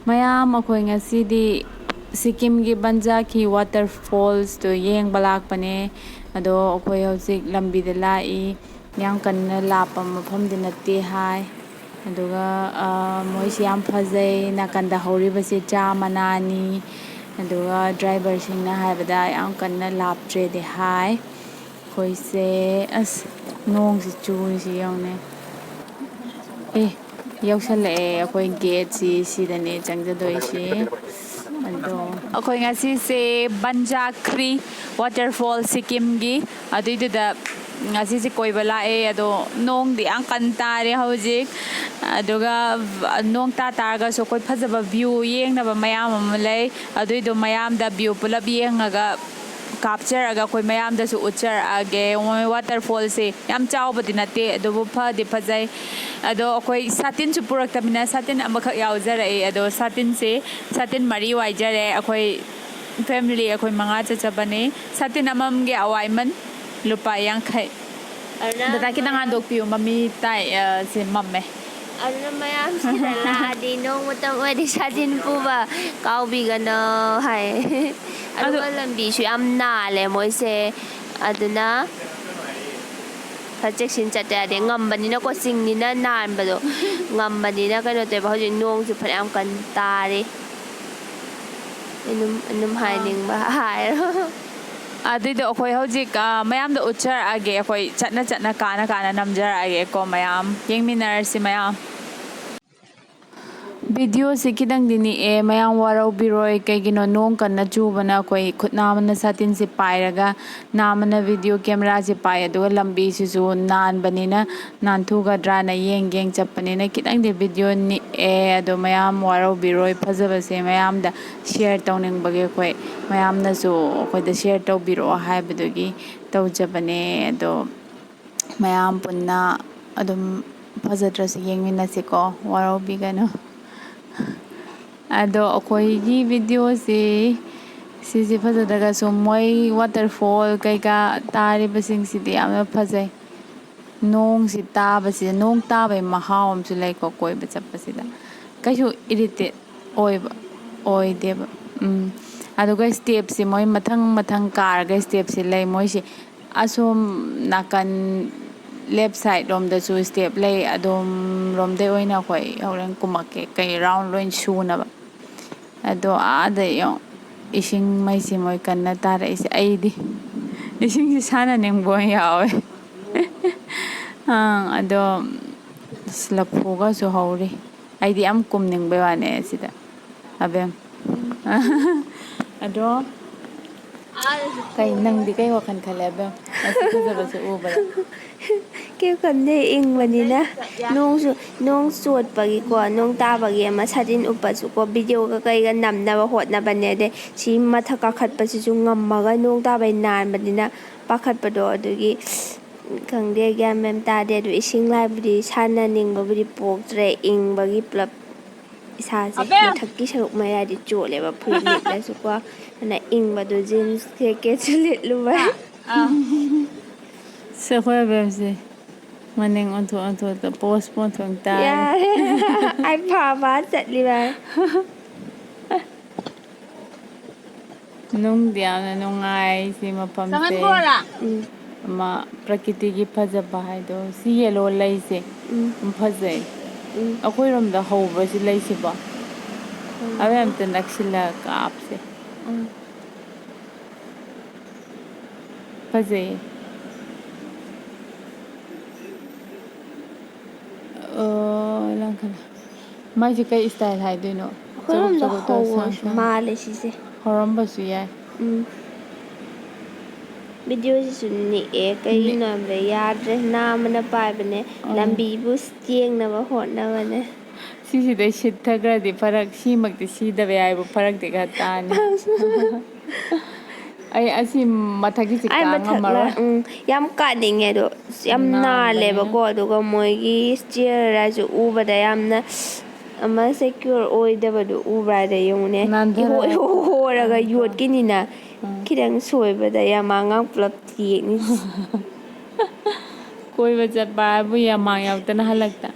ꯃꯌꯥꯝ ꯑꯩꯈꯣꯏ ꯉꯁꯤꯗꯤ ꯁꯤꯛꯀꯤꯝꯒꯤ ꯕꯟꯖꯥꯈꯤ ꯋꯥꯇꯔꯐꯣꯜꯁꯇꯣ ꯌꯦꯡꯕ ꯂꯥꯛꯄꯅꯦ ꯑꯗꯣ ꯑꯩꯈꯣꯏ ꯍꯧꯖꯤꯛ ꯂꯝꯕꯤꯗ ꯂꯥꯛꯏ ꯌꯥꯝ ꯀꯟꯅ ꯂꯥꯞꯄ ꯃꯐꯝꯗꯤ ꯅꯠꯇꯦ ꯍꯥꯏ ꯑꯗꯨꯒ ꯃꯣꯏꯁꯤ ꯌꯥꯝ ꯐꯖꯩ ꯅꯥꯀꯟꯗ ꯍꯧꯔꯤꯕꯁꯤ ꯆꯥ ꯃꯅꯥꯅꯤ ꯑꯗꯨꯒ ꯗ꯭ꯔꯥꯏꯚꯔꯁꯤꯡꯅ ꯍꯥꯏꯕꯗ ꯌꯥꯝ ꯀꯟꯅ ꯂꯥꯞꯇ꯭ꯔꯦꯗꯤ ꯍꯥꯏ ꯑꯩꯈꯣꯏꯁꯦ ꯑꯁ ꯅꯣꯡꯁꯤ ꯆꯨꯔꯤꯁꯤ ꯌꯦꯡꯉꯨꯅꯦ ꯌꯧꯁꯜꯂꯛꯑꯦ ꯑꯩꯈꯣꯏ ꯒꯦꯠꯁꯤ ꯁꯤꯗꯅꯦ ꯆꯪꯖꯗꯣꯏꯁꯤ ꯑꯗꯣ ꯑꯩꯈꯣꯏ ꯉꯁꯤꯁꯦ ꯕꯟꯖꯥꯈ꯭ꯔꯤ ꯋꯥꯇꯔꯐꯣꯜ ꯁꯤꯛꯀꯤꯝꯒꯤ ꯑꯗꯨꯏꯗꯨꯗ ꯉꯁꯤꯁꯦ ꯀꯣꯏꯕ ꯂꯥꯛꯑꯦ ꯑꯗꯣ ꯅꯣꯡꯗꯤ ꯌꯥꯝ ꯀꯟꯅ ꯇꯥꯔꯦ ꯍꯧꯖꯤꯛ ꯑꯗꯨꯒ ꯅꯣꯡ ꯇꯥꯔꯒꯁꯨ ꯑꯩꯈꯣꯏ ꯐꯖꯕ ꯚ꯭ꯌꯨ ꯌꯦꯡꯅꯕ ꯃꯌꯥꯝ ꯑꯃ ꯂꯩ ꯑꯗꯨꯏꯗꯣ ꯃꯌꯥꯝꯗ ꯚ꯭ꯌꯨ ꯄꯨꯂꯞ ꯌꯦꯡꯉꯒ ꯀꯥꯞꯆꯔꯒ ꯑꯩꯈꯣꯏ ꯃꯌꯥꯝꯗꯁꯨ ꯎꯠꯆꯔꯛꯑꯒꯦ ꯃꯣꯏ ꯋꯥꯇꯔꯐꯣꯜꯁꯦ ꯌꯥꯝ ꯆꯥꯎꯕꯗꯤ ꯅꯠꯇꯦ ꯑꯗꯨꯕꯨ ꯐꯗꯤ ꯐꯖꯩ ꯑꯗꯣ ꯑꯩꯈꯣꯏ ꯁꯥꯇꯤꯟꯁꯨ ꯄꯨꯔꯛꯇꯕꯅꯤ나 ꯁꯥꯇꯤꯟ ꯑꯃꯈꯛ ꯌꯥꯎꯖꯔꯛꯏ ꯑꯗꯣ ꯁꯥꯇꯤꯟ ꯃꯔꯤ ꯋꯥꯏꯖꯔꯦ ꯑꯩꯈꯣꯏ ꯐꯦꯃꯤꯂꯤ ꯑꯩꯈꯣꯏ 5 ꯆꯠꯆꯕꯅꯤ ꯁꯥꯇꯤꯟ ꯑꯃꯃꯝꯒꯤ ꯑꯋꯥꯏꯃꯟ ꯂꯨꯄꯥ 50 ꯗꯗꯥ ꯈꯤꯇꯪ ꯍꯟꯗꯣꯛꯄꯤꯌꯨ ꯃꯃꯤ ꯇꯥꯏ ꯁꯤ ꯃꯝꯃꯦ ꯑꯗꯨꯅ ꯃꯌꯥꯝꯁꯤꯗ ꯂꯥꯛꯑꯗꯤ ꯅꯣꯡꯃꯇꯪ ꯑꯣꯏꯔꯗꯤ ꯁꯥꯇꯤꯟ ꯄꯨꯕ ꯀꯥꯎꯕꯤꯒꯅꯣ ꯍꯥꯏ ꯑꯗꯨꯒ ꯂꯝꯕꯤꯁꯨ ꯌꯥꯝ ꯅꯥꯜꯂꯦ ꯃꯣꯏꯁꯦ ꯑꯗꯨꯅ ꯈꯔ ꯆꯦꯛꯁꯤꯟ ꯆꯠꯇ ꯌꯥꯗꯦ ꯉꯝꯕꯅꯤꯅꯀꯣ ꯆꯤꯡꯅꯤꯅ ꯅꯥꯟꯕꯗꯣ ꯉꯝꯕꯅꯤꯅ ꯀꯩꯅꯣ ꯇꯧꯋꯦꯕ ꯍꯧꯖꯤꯛ ꯅꯣꯡꯁꯨ ꯐꯅꯌꯥꯝ ꯀꯟꯅ ꯇꯥꯔꯤ ꯑꯗꯨꯝ ꯍꯥꯏꯅꯤꯡꯕ ꯍꯥꯏꯔꯣ ꯑꯗꯨꯏꯗꯣ ꯑꯩꯈꯣꯏ ꯍꯧꯖꯤꯛ ꯃꯌꯥꯝꯗ ꯎꯠꯆꯔꯛꯑꯒꯦ ꯑꯩꯈꯣꯏ ꯆꯠꯅ ꯀꯥꯅ ꯅꯝꯖꯔꯛꯑꯒꯦꯀꯣ ꯃꯌꯥꯝ ꯌꯦꯡꯃꯤꯟꯅꯔꯁꯤ ꯃꯌꯥꯝ ꯚꯤꯗꯤꯑꯣꯁꯤ ꯈꯤꯇꯪꯗꯤ ꯅꯤꯛꯑꯦ ꯃꯌꯥꯝ ꯋꯥꯔꯧꯕꯤꯔꯣꯏ ꯀꯩꯒꯤꯅꯣ ꯅꯣꯡ ꯀꯟꯅ ꯆꯨꯕꯅ ꯑꯩꯈꯣই ꯈꯨꯠ ꯅꯥꯝꯃꯅ ꯁꯥꯇꯤꯟꯁꯤ ꯄꯥꯏꯔꯒ ꯅꯥꯝꯃꯅ ꯚꯤꯗꯤꯑꯣ ꯀꯦꯃꯦꯔꯥꯁꯤ ꯄꯥꯏ ꯑꯗꯨꯒ ꯂꯝꯕꯤꯁꯤꯁꯨ ꯅꯥꯟꯕꯅꯤꯅ ꯅꯥꯟꯊꯨꯒꯗ꯭ꯔꯥꯅ ꯌꯦꯡ ꯆꯠꯄꯅꯤꯅ ꯈꯤꯇꯪꯗꯤ ꯚꯤꯗꯤꯑꯣ ꯅꯤꯛꯑꯦ ꯑꯗꯣ ꯃꯌꯥꯝ ꯋꯥꯔꯧꯕꯤꯔꯣꯏ ꯐꯖꯕꯁꯦ ꯃꯌꯥꯝꯗ ꯁꯤꯌꯔ ꯇꯧꯅꯤꯡꯕꯒꯤ ꯑꯩꯈꯣꯏ ꯃꯌꯥꯝꯅꯁꯨ ꯑꯩꯈꯣꯏꯗ ꯁꯤꯌꯔ ꯇꯧꯕꯤꯔꯛꯑꯣ ꯍꯥꯏꯕꯗꯨꯒꯤ ꯇꯧꯖꯕꯅꯦ ꯑꯗꯣ ꯃꯌꯥꯝ ꯄꯨꯟꯅ ꯑꯗꯨꯝ ꯐꯖꯗ꯭ꯔꯁꯨ ꯌꯦꯡꯃꯤꯟꯅꯁꯤꯀꯣ ꯋꯥꯔꯧꯕꯤꯒꯅꯨ ꯑꯗꯣ ꯑꯩꯈꯣꯏꯒꯤ ꯚꯤꯗꯤꯑꯣꯁꯤ ꯁꯤꯁꯤ ꯐꯖꯗ꯭ꯔꯒꯁꯨ ꯃꯣꯏ ꯋꯥꯇꯔꯐꯣꯜ ꯀꯩꯀꯥ ꯇꯥꯔꯤꯕꯁꯤꯡꯁꯤꯗꯤ ꯌꯥꯝꯅ ꯐꯖꯩ ꯅꯣꯡꯁꯤ ꯇꯥꯕꯁꯤꯗ ꯅꯣꯡ ꯇꯥꯕꯒꯤ ꯃꯍꯥꯎ ꯑꯃꯁꯨ ꯂꯩꯀꯣ ꯀꯣꯏꯕ ꯆꯠꯄꯁꯤꯗ ꯀꯩꯁꯨ ꯏꯔꯤꯇꯦꯠ ꯑꯣꯏꯗꯦꯕ ꯑꯗꯨꯒ ꯏꯁꯇꯦꯞꯁꯤ ꯃꯣꯏ ꯃꯊꯪ ꯀꯥꯔꯒ ꯏꯁꯇꯦꯞꯁꯤ ꯂꯩ ꯃꯣꯏꯁꯤ ꯑꯁꯣꯝ ꯅꯥꯀꯟ ꯂꯦꯞ ꯁꯥꯏꯠ ꯂꯣꯝꯗꯁꯨ ꯏꯁꯇꯦꯞ ꯂꯩ ꯑꯗꯣꯝ ꯂꯣꯝꯗꯩ ꯑꯣꯏꯅ ꯑꯩꯈꯣꯏ ꯍꯣꯔꯦꯟ ꯀꯨꯝꯃꯛꯀꯦ ꯀꯩ ꯔꯥꯎꯟ ꯂꯣꯏ ꯁꯨꯅꯕ ꯑꯗꯣ ꯑꯥꯗ ꯌꯦꯡꯉꯣ ꯏꯁꯤꯡ ꯃꯩꯁꯤ ꯃꯣꯏ ꯀꯟꯅ ꯇꯥꯔꯛꯏꯁꯦ ꯑꯩꯗꯤ ꯏꯁꯤꯡꯁꯤ ꯁꯥꯟꯅꯅꯤꯡꯕ ꯑꯣꯏꯅ ꯌꯥꯎꯋꯦ ꯑꯗꯣ ꯂꯐꯨꯒꯁꯨ ꯍꯧꯔꯤ ꯑꯩꯗꯤ ꯌꯥꯝ ꯀꯨꯝꯅꯤꯡꯕꯩ ꯋꯥꯅꯦ ꯁꯤꯗ ꯑꯕꯦꯝ ꯑꯗꯣ ꯅꯪꯗꯤ ꯀꯩ ꯋꯥꯈꯜ ꯈꯜꯂꯦ ꯑꯕꯦꯝ ꯃꯁꯤ ꯐꯖꯕꯁꯦ ꯎꯕꯗ ꯀꯩꯝ ꯈꯟꯗꯦ ꯏꯪꯕꯅꯤꯅ ꯅꯣꯡ ꯆꯣꯠꯄꯒꯤꯀꯣ ꯅꯣꯡ ꯇꯥꯕꯒꯤ ꯑꯃ ꯁꯥꯇꯤꯟ ꯎꯞꯄꯁꯨꯀꯣ ꯚꯤꯗꯤꯑꯣꯒ ꯀꯩꯒ ꯅꯝꯅꯕ ꯍꯣꯠꯅꯕꯅꯦ ꯑꯗꯩ ꯁꯤ ꯃꯊꯛ ꯀꯥꯈꯠꯄꯁꯤꯁꯨ ꯉꯝꯃꯒ ꯅꯣꯡ ꯇꯥꯕꯩ ꯅꯥꯟꯕꯅꯤꯅ ꯄꯥꯈꯠꯄꯗꯣ ꯑꯗꯨꯒꯤ ꯈꯪꯗꯦ ꯒ꯭ꯌꯥꯟ ꯃꯦꯟ ꯇꯥꯗꯦ ꯑꯗꯨ ꯏꯁꯤꯡ ꯂꯥꯏꯕꯨꯗꯤ ꯁꯥꯟꯅꯅꯤꯡꯕꯕꯨꯗꯤ ꯄꯣꯛꯇ꯭ꯔꯦ ꯏꯪꯕꯒꯤ ꯄꯨꯂꯞ ꯏꯁꯥꯁꯦ ꯑꯕꯦꯝ ꯃꯊꯛꯀꯤ ꯁꯔꯨꯛ ꯃꯌꯥꯏꯗꯤ ꯆꯣꯠꯂꯦꯕ ꯐꯨꯔꯤꯠ ꯂꯤꯠꯂꯁꯨꯀꯣ ꯑꯗꯨꯅ ꯏꯪꯕꯗꯣ ꯖꯤꯟꯁ ꯖꯦꯀꯦꯠꯁꯨ ꯂꯤꯠꯂꯨꯕꯩ ꯑꯩꯈꯣꯏ ꯑꯕꯦꯝꯁꯦ ꯃꯅꯤꯡ ꯑꯣꯟꯊꯣꯛ ꯄꯣꯁ ꯇꯥꯔꯦ ꯌꯥꯔꯦ ꯑꯩ ꯐꯥ ꯆꯠꯂꯤꯕ ꯅꯨꯡꯗꯤ ꯌꯥꯝꯅ ꯅꯨꯡꯉꯥꯏ ꯁꯤ ꯃꯐꯝꯁꯦ ꯑꯃ ꯄ꯭ꯔꯀꯤꯇꯤꯒꯤ ꯐꯖꯕ ꯍꯥꯏꯗꯣ ꯁꯤ ꯌꯦꯂꯣ ꯂꯩꯁꯦ ꯐꯖꯩ ꯑꯩꯈꯣꯏꯔꯣꯝꯗ ꯍꯧꯕ꯭ꯔꯁꯤ ꯂꯩꯁꯤꯕꯣ ꯑꯕꯦꯝ ꯑꯝꯇ ꯅꯛꯁꯤꯜꯂꯒ ꯀꯥꯞꯁꯦ ꯐꯖꯩꯌꯦ ꯃꯥꯏꯁꯦ ꯀꯩ ꯏꯁꯇꯥꯏꯜ ꯍꯥꯏꯗꯣꯏꯅꯣ ꯑꯩꯈꯣꯏꯔꯣꯝꯗ ꯍꯧꯕꯁꯨ ꯃꯥꯜꯂꯦ ꯁꯤꯁꯦ ꯍꯧꯔꯝꯕꯁꯨ ꯌꯥꯏ ꯚꯤꯗꯤꯑꯣꯁꯤꯁꯨ ꯅꯤꯛꯑꯦ ꯀꯩꯒꯤꯅꯣ ꯍꯥꯏꯕꯗ ꯌꯥꯗ꯭ꯔꯦ ꯅꯥꯝꯃꯅ ꯄꯥꯏꯕꯅꯦ ꯂꯝꯕꯤꯕꯨ ꯌꯦꯡꯅꯕ ꯍꯣꯠꯅꯕꯅꯦ ꯁꯤꯁꯤꯗꯩ ꯁꯤꯊꯈ꯭ꯔꯗꯤ ꯐꯔꯛ ꯁꯤꯃꯛꯇꯤ ꯁꯤꯗꯕ ꯌꯥꯏꯕꯨ ꯐꯔꯛꯇꯤ ꯈꯔ ꯇꯥꯅꯤ ꯑꯩ ꯑꯁꯤ ꯃꯊꯛꯀꯤꯁꯤ ꯑꯩ ꯀꯥ ꯃꯊꯛꯂ ꯉꯝꯃꯔꯣꯏ ꯌꯥꯝ ꯀꯥꯅꯤꯡꯉꯦ ꯑꯗꯣ ꯌꯥꯝ ꯅꯥꯟꯕꯅꯤꯅ ꯅꯥꯜꯂꯦꯕꯀꯣ ꯑꯗꯨꯒ ꯃꯣꯏꯒꯤ ꯆꯤꯌꯔ ꯍꯥꯏꯁꯨ ꯎꯕꯗ ꯌꯥꯝꯅ ꯑꯃ ꯁꯦꯀ꯭ꯌꯣꯔ ꯑꯣꯏꯗꯕꯗꯣ ꯎꯕ꯭ꯔꯥꯗ ꯌꯦꯡꯉꯨꯅꯦ ꯏꯍꯣꯏ ꯅꯥꯟꯊꯔꯒ ꯍꯣꯔꯒ ꯑꯗꯣ ꯌꯣꯠꯀꯤꯅꯤꯅ ꯈꯤꯇꯪ ꯁꯣꯏꯕꯗ ꯌꯥꯝꯃꯉꯥꯡ ꯄꯨꯂꯞ ꯌꯦꯛꯅꯤ ꯀꯣꯏꯕ ꯆꯠꯄ ꯍꯥꯏꯕꯨ ꯌꯥꯝꯃꯥꯡ ꯌꯥꯎꯗꯅ ꯍꯜꯂꯛꯇ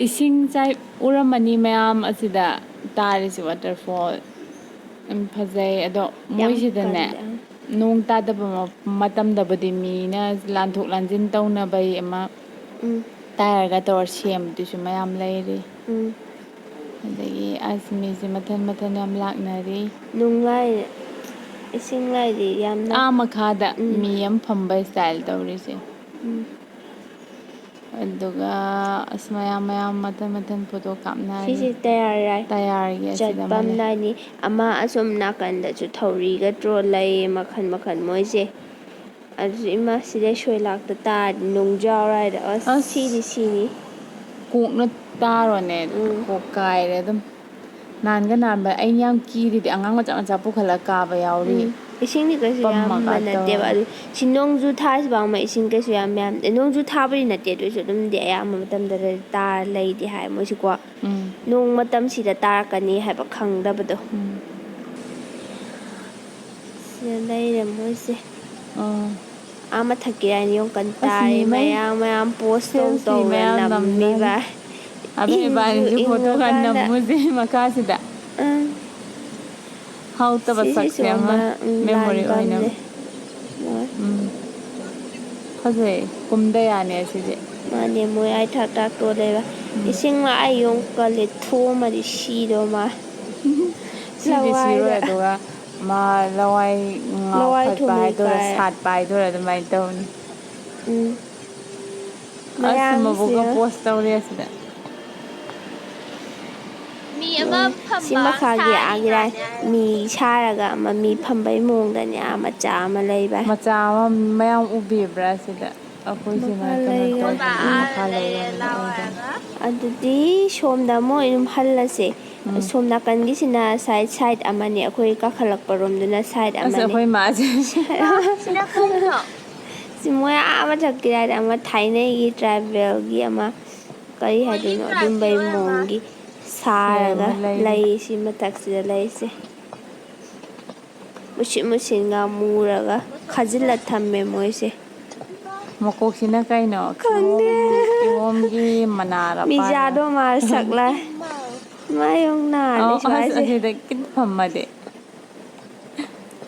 ꯏꯁꯤꯡ ꯆꯥꯏ ꯎꯔꯝꯃꯅꯤ ꯃꯌꯥꯝ ꯑꯁꯤꯗ ꯇꯥꯔꯤꯁꯤ ꯋꯥꯇꯔꯐꯣꯜ ꯌꯥꯝ ꯐꯖꯩ ꯑꯗꯣ ꯌꯥꯝ ꯃꯣꯏꯁꯤꯗꯅꯦ ꯀꯜꯂꯦ ꯅꯣꯡ ꯇꯥꯗꯕ ꯃꯇꯝꯗꯕꯨꯗꯤ ꯃꯤꯅ ꯂꯥꯟꯊꯣꯛ ꯂꯥꯟꯁꯤꯟ ꯇꯧꯅꯕꯩ ꯑꯃ ꯎꯝ ꯇꯥꯏꯔꯒ ꯇꯧꯔ ꯁꯦꯝꯕꯗꯨꯁꯨ ꯃꯌꯥꯝ ꯂꯩꯔꯤ ꯎꯝ ꯑꯗꯒꯤ ꯑꯁ ꯃꯤꯁꯦ ꯃꯊꯟ ꯃꯊꯟ ꯌꯥꯝ ꯂꯥꯛꯅꯔꯤ ꯅꯨꯡꯉꯥꯏ ꯏꯁꯤꯡ ꯂꯩꯗꯤ ꯌꯥꯝꯅ ꯑꯥ ꯃꯈꯥꯗ ꯎꯝ ꯃꯤ ꯑꯃ ꯐꯝꯕ ꯏꯁꯇꯥꯏꯜ ꯇꯧꯔꯤꯁꯦ ꯎꯝ ꯑꯗꯨꯒ ꯑꯁ ꯃꯌꯥꯝ ꯃꯊꯟ ꯃꯊꯟ ꯐꯣꯇꯣ ꯀꯥꯞꯅꯔꯤ ꯁꯤꯁꯤ ꯇꯌꯥꯔ ꯇꯌꯥꯔꯒꯤ ꯑꯁꯤꯗ ꯑꯃ ꯂꯩ ꯆꯠꯄꯝꯗꯥꯏꯅꯤ ꯑꯃ ꯑꯁꯣꯝ ꯅꯥꯀꯟꯗꯁꯨ ꯊꯧꯔꯤꯒ ꯇ꯭ꯔꯣ ꯂꯩ ꯃꯈꯜ ꯃꯈꯜ ꯃꯣꯏꯁꯦ ꯑꯗꯨꯁꯨ ꯏꯃꯥ ꯁꯤꯗꯩ ꯁꯣꯏ ꯂꯥꯛꯇ ꯇꯥꯔꯗꯤ ꯅꯨꯡꯖꯥꯎꯔꯥꯏꯗ ꯑꯁ ꯁꯤꯗꯤ ꯁꯤꯅꯤ ꯀꯣꯛꯅ ꯇꯥꯔꯣꯅꯦ ꯎꯝ ꯀꯣꯛ ꯀꯥꯏꯔꯦ ꯑꯗꯨꯝ ꯅꯥꯟꯒ ꯅꯥꯟꯕ ꯑꯩꯅ ꯌꯥꯝ ꯀꯤꯔꯤꯗꯤ ꯑꯉꯥꯡ ꯃꯆꯥ ꯃꯆꯥ ꯄꯨꯈꯠꯂꯒ ꯀꯥꯕ ꯌꯥꯎꯔꯤ ꯎꯝ ꯏꯁꯤꯡꯗꯤ ꯀꯩꯁꯨ ꯌꯥꯝꯕ ꯄꯝꯃꯒ ꯅꯠꯇꯦꯕ ꯇꯧꯔꯒ ꯑꯗꯨ ꯁꯤ ꯅꯣꯡꯖꯨ ꯊꯥꯁꯤꯐꯥꯎ ꯏꯁꯤꯡ ꯀꯩꯁꯨ ꯌꯥꯝꯗꯦ ꯅꯣꯡꯖꯨ ꯊꯥꯕꯗꯤ ꯅꯠꯇꯦ ꯑꯗꯨꯑꯣꯏꯁꯨ ꯑꯗꯨꯝꯗꯤ ꯑꯌꯥꯝꯕ ꯃꯇꯝꯗ ꯇꯥꯔ ꯂꯩꯗꯤ ꯍꯥꯏ ꯃꯣꯏꯁꯤꯀꯣ ꯎꯝ ꯅꯣꯡ ꯃꯇꯝꯁꯤꯗ ꯇꯥꯔꯛꯀꯅꯤ ꯍꯥꯏꯕ ꯈꯪꯗꯕꯗꯣ ꯎꯝ ꯁꯤꯗ ꯂꯩꯔꯦ ꯃꯣꯏꯁꯦ ꯑꯥ ꯑꯥ ꯃꯊꯛꯀꯤꯔꯥꯏꯅ ꯌꯣꯡ ꯀꯟ ꯑꯁ ꯇꯥꯔꯤ ꯃꯤꯃꯩ ꯃꯌꯥꯝ ꯄꯣꯁ ꯁꯦꯜꯐꯤ ꯇꯧꯔ ꯃꯌꯥꯝ ꯅꯝꯅꯔꯤ ꯅꯝꯃꯤꯕ ꯑꯗꯣ ꯏꯪꯁꯨ ꯏꯕꯥꯅꯤꯁꯨ ꯐꯣꯇꯣ ꯈꯔ ꯏꯪꯉꯀꯥꯟꯗ ꯅꯝꯃꯨꯁꯦ ꯃꯈꯥꯁꯤꯗ ꯑꯪ ꯍꯥꯎꯇꯕ ꯁꯤꯁꯤꯁꯨ ꯁꯛꯁꯦ ꯑꯃ ꯃꯦꯃꯣꯔꯤ ꯂꯥꯟꯐꯝꯅꯦ ꯑꯣꯏꯅꯕ ꯎꯝ ꯐꯖꯩ ꯀꯨꯝꯗ ꯌꯥꯅꯤ ꯑꯁꯤꯗꯤ ꯃꯥꯅꯦ ꯃꯣꯏ ꯑꯥꯏ ꯊꯛ ꯊꯥꯛꯇꯣ ꯂꯩꯕ ꯎꯝ ꯏꯁꯤꯡ ꯂꯥꯛꯑ ꯌꯣ ꯀꯜꯂꯦ ꯊꯣꯝꯃꯗꯤ ꯁꯤꯗꯧ ꯃꯥ ꯁꯤꯗꯤ ꯁꯤꯔꯣꯏ ꯂꯋꯥꯏꯗ ꯑꯗꯨꯒ ꯃꯥ ꯂꯋꯥꯏ ꯂꯋꯥꯏ ꯉꯥꯎꯈꯠꯄ ꯊꯨꯝꯕꯩ ꯍꯥꯏꯗꯣꯏꯔꯥ ꯀꯥꯏ ꯁꯥꯠꯄ ꯍꯥꯏꯗꯣꯏꯔꯥ ꯑꯗꯨꯃꯥꯏꯅ ꯇꯧꯅꯤ ꯎꯝ ꯑꯁ ꯃꯌꯥꯝꯁꯦ ꯃꯕꯨꯛꯀ ꯄꯣꯁ ꯇꯧꯔꯤ ꯑꯁꯤꯗ ꯃꯤ ꯑꯃ ꯁꯤ ꯐꯝꯕ ꯃꯈꯥꯒꯤ ꯁꯥꯔꯤ ꯑꯥꯒꯤꯔꯥꯏ ꯃꯥꯅꯦ ꯍꯥꯏꯕ ꯃꯤ ꯁꯥꯔꯒ ꯑꯃ ꯃꯤ ꯐꯝꯕꯩ ꯃꯑꯣꯡꯗꯅꯦ ꯃꯆꯥ ꯑꯃ ꯂꯩꯕ ꯃꯆꯥ ꯑꯃ ꯃꯌꯥꯝ ꯎꯕꯤꯕ꯭ꯔꯥ ꯁꯤꯗ ꯑꯩꯈꯣꯏꯁꯤꯅ ꯃꯈꯥ ꯀꯩꯅꯣ ꯂꯩꯈꯔꯦ ꯅꯨꯄꯥ ꯇꯧꯕꯅꯤꯅ ꯎꯝ ꯃꯈꯥ ꯑꯥꯗ ꯂꯩꯔꯦ ꯂꯩꯔꯕꯅꯤꯅ ꯂꯥꯎ ꯑꯣꯏꯗꯅꯤ ꯍꯥꯏꯔꯒ ꯑꯗꯨꯗꯤ ꯁꯣꯝꯗ ꯑꯃꯨꯛ ꯑꯗꯨꯝ ꯍꯜꯂꯁꯦ ꯎꯝ ꯁꯣꯝ ꯅꯥꯀꯟꯒꯤꯁꯤꯅ ꯁꯥꯏꯠ ꯑꯃꯅꯦ ꯑꯩꯈꯣꯏ ꯀꯥꯈꯠꯂꯛꯄ ꯔꯣꯝꯗꯨꯅ ꯁꯥꯏꯠ ꯑꯁ ꯑꯃꯅꯦ ꯑꯩꯈꯣꯏ ꯃꯥꯁꯦ ꯃꯥ ꯁꯤꯅ ꯀꯩꯅꯣ ꯁꯤ ꯃꯣꯏ ꯃꯊꯛꯀꯤ ꯍꯥꯏꯗꯤ ꯑꯃ ꯊꯥꯏꯅꯒꯤ ꯇ꯭ꯔꯥꯏꯕꯦꯜꯒꯤ ꯑꯃ ꯀꯔꯤ ꯃꯣꯏꯒꯤ ꯍꯥꯏꯗꯣꯏꯅꯣ ꯇ꯭ꯔꯥꯏꯞꯀꯤ ꯑꯗꯨꯝꯕꯩ ꯑꯣꯏꯔꯃ ꯃꯑꯣꯡꯒꯤ ꯁꯥꯔꯒ ꯁꯦꯝꯃ ꯂꯩꯔꯤ ꯂꯩꯁꯤ ꯃꯊꯛꯁꯤꯗ ꯂꯩꯁꯦ ꯃꯨꯁꯤꯠ ꯃꯨꯁꯤꯠꯒ ꯃꯨꯔꯒ ꯃꯁꯛꯁꯤꯗ ꯈꯥꯖꯤꯜꯂ ꯊꯝꯃꯦ ꯃꯣꯏꯁꯦ ꯃꯀꯣꯛꯁꯤꯅ ꯀꯩꯅꯣ ꯈꯪꯗꯦ ꯀꯤꯍꯣꯝꯒꯤ ꯃꯅꯥꯔ ꯄꯥꯜꯂꯒ ꯃꯤꯖꯥꯗꯣ ꯃꯥꯜ ꯁꯛꯂꯛ ꯏꯃꯥꯎ ꯃꯥꯌꯣꯡ ꯅꯥꯜꯂꯦ ꯑꯧ ꯑꯁ ꯁ꯭ꯋꯥꯏꯁꯦ ꯑꯁꯤꯗ ꯈꯤꯠ ꯐꯝꯃꯗꯤ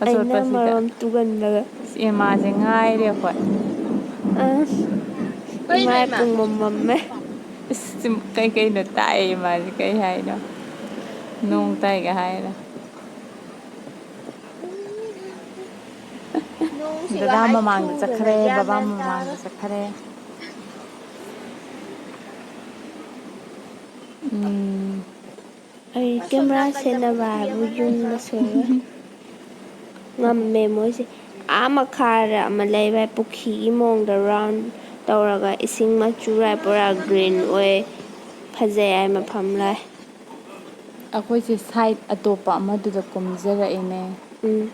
ꯑꯩꯅ ꯑꯆꯣꯠꯄꯁꯤꯗ ꯃꯔꯣꯝ ꯇꯨꯒꯟꯕꯒ ꯏꯃꯥꯁꯦ ꯉꯥꯏꯔꯦ ꯑꯩꯈꯣꯏ ꯑꯥ ꯀꯩꯅꯣ ꯏꯃꯥꯏ ꯏꯃꯥ ꯄꯨꯡꯃꯝ ꯃꯝꯃꯦ ꯏꯁ ꯀꯩꯀꯩꯅꯣ ꯇꯥꯛꯏ ꯃꯥꯁꯦ ꯀꯩ ꯍꯥꯏꯅꯣ ꯅꯣꯡ ꯇꯥꯏꯒ ꯍꯥꯏꯔ ꯅꯣꯡꯁꯤꯒ ꯗꯗꯥ ꯃꯃꯥꯡꯗ ꯍꯥꯏꯊꯨꯗꯅ ꯆꯠꯈ꯭ꯔꯦ ꯒ꯭ꯌꯥꯟ ꯕꯕꯥ ꯃꯦꯟ ꯃꯃꯥꯡꯗ ꯇꯥꯔꯣꯏ ꯆꯠꯈ꯭ꯔꯦ ꯎꯝ ꯑꯩ ꯑꯁꯣꯝ ꯀꯦꯃꯦꯔꯥ ꯅꯥꯀꯟꯗ ꯁꯦꯟꯅꯕ ꯄꯨꯈ꯭ꯔꯤ ꯍꯥꯏꯕꯨ ꯑꯃ ꯂꯩꯕ꯭ꯔꯣ ꯌꯨꯡꯅ ꯁꯣꯏꯔꯣꯏ ꯉꯝꯃꯦ ꯃꯣꯏꯁꯦ ꯑꯥ ꯃꯈꯥꯗ ꯑꯃ ꯂꯩꯕ ꯄꯨꯈ꯭ꯔꯤꯒꯤ ꯃꯑꯣꯡꯗ ꯔꯥꯎꯟ ꯇꯧꯔꯒ ꯏꯁꯤꯡ ꯃꯆꯨꯔꯥꯏ ꯄꯨꯔꯥ ꯒ꯭ꯔꯤꯟ ꯑꯣꯏ ꯐꯖꯩ ꯍꯥꯏ ꯃꯐꯝ ꯂꯩ ꯑꯩꯈꯣꯏꯁꯦ ꯁꯥꯏꯠ ꯑꯇꯣꯞꯄ ꯑꯃꯗꯨꯗ ꯀꯨꯝꯖꯔꯛꯏꯅꯦ ꯎꯝ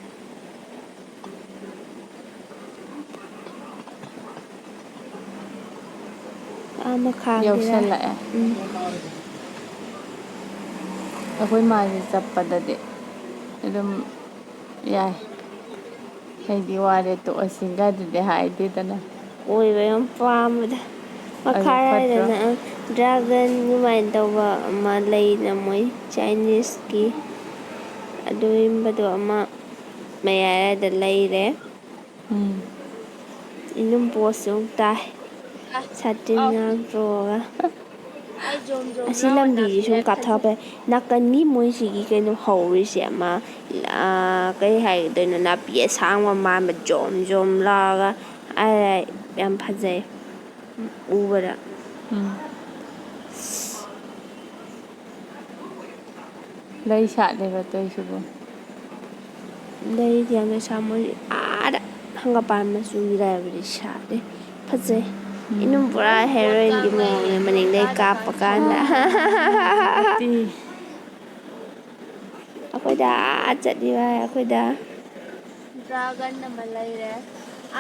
ꯃꯈꯥꯒꯤꯔ ꯌꯧꯁꯜꯂꯛꯑꯦ ꯎꯝ ꯑꯩꯈꯣꯏ ꯃꯥꯁꯦ ꯆꯠꯄꯗꯗꯤ ꯑꯗꯨꯝ ꯌꯥꯏ ꯑꯩꯗꯤ ꯋꯥꯔꯦ ꯇꯣꯛꯑꯁꯤꯡꯒꯗꯨꯗꯤ ꯍꯥꯏꯗꯦꯗꯅ ꯑꯣꯏꯕ ꯌꯥꯝ ꯄꯥꯝꯕꯗ ꯑꯗꯨ ꯐꯠꯇ꯭ꯔꯣ ꯃꯈꯥꯗꯅ ꯗ꯭ꯔꯥꯒꯟ ꯑꯗꯨꯃꯥꯏꯅ ꯇꯧꯕ ꯑꯃ ꯂꯩꯅ ꯃꯣꯏ ꯆꯥꯏꯅꯤꯁꯀꯤ ꯑꯗꯨꯒꯨꯝꯕꯗꯣ ꯑꯃ ꯃꯌꯥꯏꯗ ꯂꯩꯔꯦ ꯎꯝ ꯑꯗꯨꯝ ꯄꯣꯠꯁꯨ ꯇꯥꯏ ꯑꯧ ꯁꯥꯇꯤꯟꯉꯛꯇ꯭ꯔꯣꯒ ꯑꯩ ꯖꯣꯝ ꯖꯣꯝ ꯑꯁꯤ ꯂꯥꯎꯕ ꯂꯝꯕꯤꯁꯤ ꯁꯨꯝ ꯅꯥꯄꯤꯔ ꯐꯖꯩ ꯀꯥꯞꯊꯄ ꯅꯥꯀꯟꯒꯤ ꯃꯣꯏꯁꯤꯒꯤ ꯀꯩꯅꯣ ꯍꯧꯔꯤꯁꯦ ꯑꯃ ꯀꯩ ꯍꯥꯏꯒꯗꯣꯏꯅꯣ ꯅꯥꯄꯤ ꯑꯁꯥꯡꯕ ꯃꯥꯟꯕ ꯖꯣꯝ ꯖꯣꯝ ꯂꯥꯎꯔꯒ ꯌꯥꯝ ꯐꯖꯩ ꯎꯕꯗ ꯎꯝ ꯂꯩ ꯁꯥꯠꯂꯦꯕ ꯇꯧꯔꯤꯁꯤꯕꯨ ꯂꯩꯗꯤ ꯌꯥꯝꯅ ꯁꯥꯃꯣꯏ ꯑꯥꯗ ꯍꯪꯒꯄꯥꯟ ꯃꯆꯨꯒꯤꯔꯕꯗꯤ ꯁꯥꯠꯂꯦ ꯐꯖꯩ ꯎꯝ ꯏꯅꯨꯡ ꯄꯨꯔꯥ ꯕꯣꯠꯀ ꯍꯦꯔꯣꯏꯟꯒꯤ ꯂꯩꯌꯦ ꯃꯑꯣꯡꯅꯦ ꯅꯣꯡ ꯃꯅꯤꯡꯗꯩ ꯀꯥꯞꯄ ꯇꯥꯗ꯭ꯔꯀꯥꯟꯁꯤꯗ ꯀꯥꯟꯗ ꯐꯖꯗꯦ ꯑꯩꯈꯣꯏꯗ ꯆꯠꯂꯤꯕ ꯑꯩꯈꯣꯏꯗ ꯗ꯭ꯔꯥꯒꯟ ꯑꯃ ꯂꯩꯔꯦ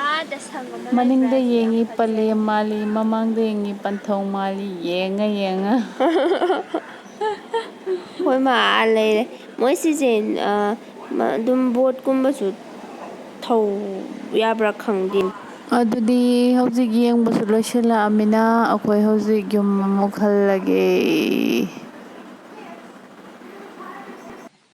ꯑꯥꯗ ꯁꯪ ꯑꯃ ꯂꯩꯇ꯭ꯔꯥ ꯃꯅꯤꯡꯗ ꯁꯤ ꯌꯥꯝ ꯌꯦꯡꯉꯤ ꯐꯖꯩ ꯄꯂꯦꯝ ꯃꯥꯜꯂꯤ ꯃꯃꯥꯡꯗ ꯌꯦꯡꯉꯤ ꯄꯟꯊꯧ ꯃꯥꯜꯂꯤ ꯌꯦꯡꯉ ꯌꯦꯡꯉ ꯍꯣꯏ ꯃꯥ ꯂꯩꯔꯦ ꯃꯣꯏ ꯁꯤꯁꯦ ꯑꯗꯨꯝ ꯕꯣꯠꯀꯨꯝꯕꯁꯨ ꯊꯧ ꯌꯥꯕ꯭ꯔꯥ ꯈꯪꯗꯦ ꯑꯗꯨꯗꯤ ꯍꯧꯖꯤꯛ ꯌꯦꯡꯕꯁꯨ ꯂꯣꯏꯁꯤꯜꯂꯛꯑꯃꯤꯅ ꯑꯩꯈꯣꯏ ꯍꯧꯖꯤꯛ ꯌꯨꯝ ꯑꯃꯨꯛ ꯍꯜꯂꯒꯦ